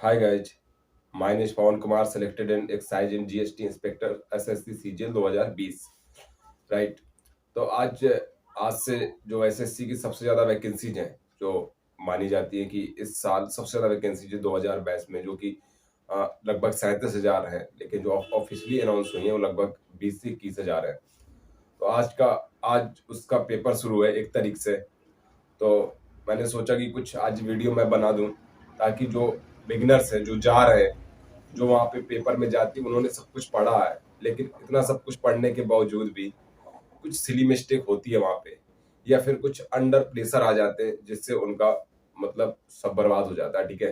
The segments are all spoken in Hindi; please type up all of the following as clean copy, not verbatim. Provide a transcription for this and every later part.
Hi guys, my name is Pawan Kumar, selected in excise in GST inspector SSC CGL 2020 right. तो आज से जो एसएससी की सबसे ज्यादा वैकेंसीज हैं जो मानी जाती है कि इस साल सबसे ज्यादा वैकेंसीज है 2022 में, जो कि लगभग 37,000 है, लेकिन जो ऑफिशियली अनाउंस हुई है वो लगभग 20 से 21,000 है। तो आज उसका पेपर शुरू है 1 तारीख से। तो मैंने सोचा कि कुछ आज वीडियो मैं बना दूं ताकि जो बिगिनर्स हैं, जो जा रहे हैं, जो वहाँ पे पेपर में जाती, उन्होंने सब कुछ पढ़ा है, लेकिन इतना सब कुछ पढ़ने के बावजूद भी कुछ सिली मिस्टेक होती है वहाँ पे, या फिर कुछ अंडर प्रेशर आ जाते हैं जिससे उनका मतलब सब बर्बाद हो जाता है। ठीक है,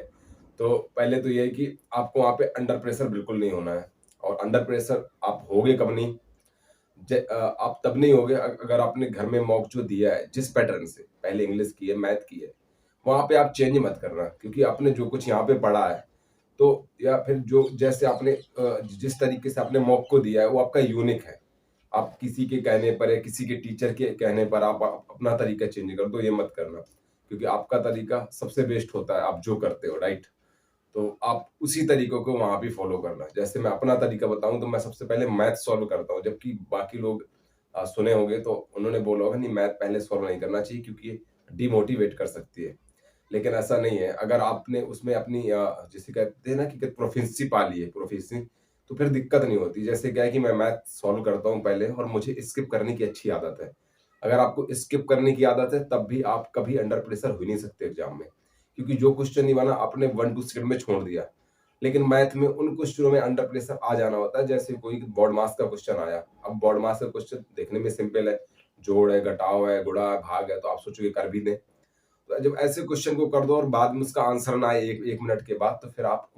तो पहले तो ये है कि आपको वहाँ पे अंडर प्रेशर बिल्कुल नहीं होना है। और अंडर प्रेशर आप होगे कब नहीं, आप तब नहीं होगे अगर आपने घर में मॉक जो दिया है जिस पैटर्न से, पहले इंग्लिश की है, मैथ की है, वहां पे आप चेंज मत करना, क्योंकि आपने जो कुछ यहाँ पे पढ़ा है, तो या फिर जो जैसे आपने जिस तरीके से आपने मॉक को दिया है वो आपका यूनिक है। आप किसी के कहने पर या किसी के टीचर के कहने पर आप अपना तरीका चेंज कर दो, ये मत करना, क्योंकि आपका तरीका सबसे बेस्ट होता है, आप जो करते हो, राइट। तो आप उसी तरीकों को वहां भी फॉलो करना। जैसे मैं अपना तरीका बताऊं तो मैं सबसे पहले मैथ सॉल्व करता हूं, जबकि बाकी लोग सुने होंगे तो उन्होंने बोला होगा नहीं, मैथ पहले सॉल्व नहीं करना चाहिए क्योंकि ये डिमोटिवेट कर सकती है। लेकिन ऐसा नहीं है। अगर आपने उसमें अपनी जिसे कहते हैं ना कि प्रोफिशिएंसी पा ली है, प्रोफिशिएंसी, तो फिर दिक्कत नहीं होती। जैसे क्या है कि मैं मैथ सॉल्व करता हूँ पहले, और मुझे स्किप करने की अच्छी आदत है। अगर आपको स्किप करने की आदत है तब भी आप कभी अंडर प्रेशर हो ही नहीं सकते एग्जाम में, क्योंकि जो क्वेश्चन नहीं बना आपने 1 2 सेकंड में छोड़ दिया। लेकिन मैथ में उन क्वेश्चनों में अंडर प्रेशर आ जाना होता है, जैसे कोई बोर्ड मास का क्वेश्चन आया। अब बोर्ड मास का क्वेश्चन देखने में सिंपल है, जोड़ है, घटाव है, गुणा है, भाग है, तो आप सोचोगे कर भी दें। तो जब ऐसे क्वेश्चन को कर दो और बाद में उसका आंसर ना आए एक मिनट के बाद, तो फिर आप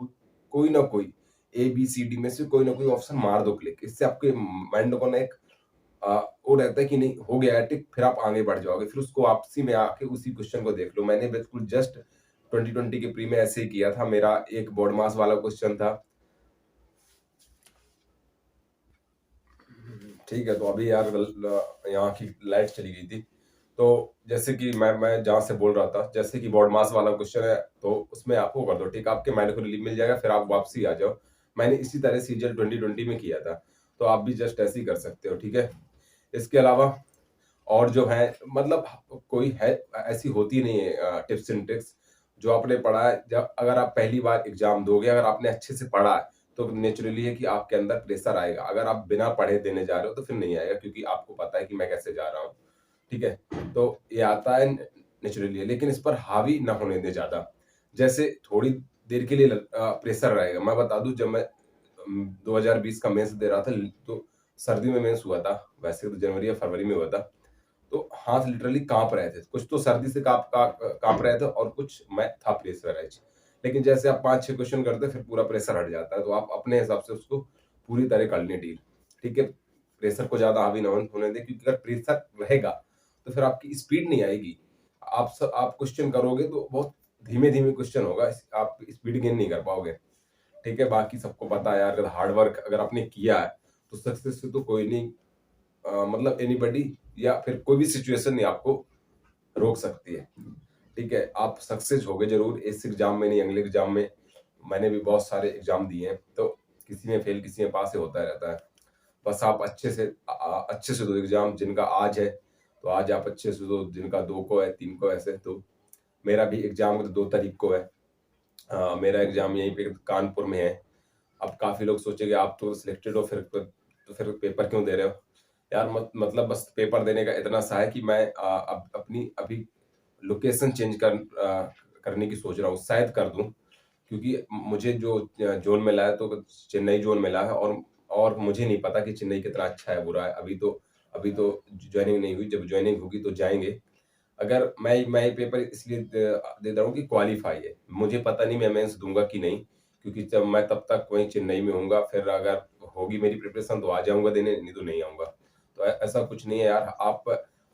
कोई ना कोई ABCD में से कोई ना कोई ऑप्शन मार दो क्लिक। इससे आपके माइंड को ना एक वो रहता है कि नहीं हो गया है टिक, फिर आप आगे बढ़ जाओगे। फिर उसको वापसी में आके उसी क्वेश्चन को देख लो। मैंने बिल्कुल जस्ट 2020 के प्री में ऐसे ही किया था। मेरा एक बोर्ड मास वाला क्वेश्चन था। ठीक है, तो अभी यार यहाँ की लाइट चली गई थी। तो जैसे कि मैं जहाँ से बोल रहा था, जैसे कि बोर्ड मास वाला क्वेश्चन है, तो उसमें आप वो कर दो ठीक, आपके माइंड को रिलीफ मिल जाएगा, फिर आप वापसी आ जाओ। मैंने इसी तरह सीजीएल 2020 में किया था, तो आप भी जस्ट ऐसे ही कर सकते हो। ठीक है, इसके अलावा और जो है मतलब कोई है ऐसी होती नहीं है टिप्स एंड ट्रिक्स जो आपने पढ़ा है। जब अगर आप पहली बार एग्जाम दोगे, अगर आपने अच्छे से पढ़ा है, तो नेचुरली है कि आपके अंदर प्रेशर आएगा। अगर आप बिना पढ़े देने जा रहे हो तो फिर नहीं आएगा, क्योंकि आपको पता है कि मैं कैसे जा रहा हूँ। ठीक है, तो ये आता है नेचुरली, लेकिन इस पर हावी ना होने दे ज्यादा। जैसे थोड़ी देर के लिए प्रेशर रहेगा। मैं बता दूं, जब मैं 2020 का मेंस दे रहा था, तो सर्दी में मेंस हुआ था। वैसे तो जनवरी या फरवरी में हुआ था। तो हाथ लिटरली कांप रहे थे, कुछ तो सर्दी से कांप रहे थे, और कुछ मैं था प्रेशराइज। लेकिन जैसे आप 5 6 क्वेश्चन करते फिर पूरा प्रेशर हट जाता है। तो आप अपने हिसाब से उसको पूरी तरह कर लें डील। ठीक है, प्रेशर को ज्यादा हावी ना होने दें, क्योंकि अगर प्रेशर रहेगा तो फिर आपकी स्पीड नहीं आएगी। आप क्वेश्चन करोगे तो बहुत धीमे धीमे क्वेश्चन होगा, आप स्पीड गेन नहीं कर पाओगे। ठीक है, बाकी सबको पता है यार, अगर हार्ड वर्क अगर आपने किया है तो सक्सेस से तो कोई नहीं, मतलब एनीबडी या फिर कोई भी सिचुएशन नहीं आपको रोक सकती है। ठीक है, आप सक्सेस होगे जरूर, इस एग्जाम में नहीं अगले एग्जाम में। मैंने भी बहुत सारे एग्जाम दिए हैं, तो किसी में फेल किसी में पास से होता रहता है। बस आप अच्छे से दो एग्जाम। जिनका आज है तो आज आप अच्छे से दो, जिनका 2 को है, 3 को, ऐसे। तो मेरा भी एग्जाम तो 2 तारीख को है। मेरा एग्जाम यहीं पे कानपुर में है। अब काफी लोग सोचेंगे आप तो सिलेक्टेड हो, फिर पेपर क्यों दे रहे हो यार। मतलब बस पेपर देने का इतना सा है कि मैं अब अपनी अभी लोकेशन चेंज करने की सोच रहा हूँ, शायद कर दूं, क्योंकि मुझे जो जोन मिला है तो चेन्नई जोन मिला है। और मुझे नहीं पता कि चेन्नई कितना अच्छा है बुरा है। अभी तो ज्वाइनिंग नहीं हुई, जब ज्वाइनिंग होगी तो जाएंगे। अगर मैं ये पेपर इसलिए दे रहा हूँ कि क्वालिफाई है। मुझे पता नहीं मैं मेंस दूंगा कि नहीं, क्योंकि जब मैं तब तक वहीं चेन्नई में हूँगा। फिर अगर होगी मेरी प्रिपरेशन तो आ जाऊंगा देने, नहीं तो नहीं आऊंगा। तो ऐसा कुछ नहीं है यार।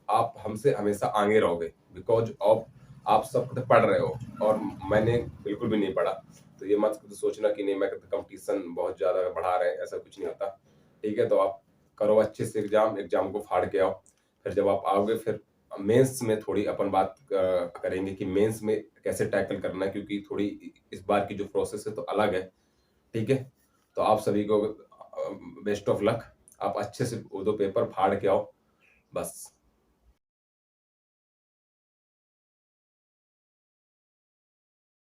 आप हमसे हमेशा आगे रहोगे, बिकॉज ऑफ आप सब तो पढ़ रहे हो, और मैंने बिल्कुल भी नहीं पढ़ा। तो ये मत सोचना कि नहीं मैं कंपटीशन बहुत ज्यादा बढ़ा रहे हैं, ऐसा कुछ नहीं होता। ठीक है, तो आप करो अच्छे से एग्जाम को फाड़ के आओ। फिर जब आप आओगे, फिर मेंस में थोड़ी अपन बात करेंगे कि मेंस में कैसे टैकल करना है, क्योंकि थोड़ी इस बार की जो प्रोसेस है तो अलग है। ठीक है? तो आप सभी को बेस्ट ऑफ लक। आप अच्छे से वो 2 पेपर फाड़ के आओ, बस।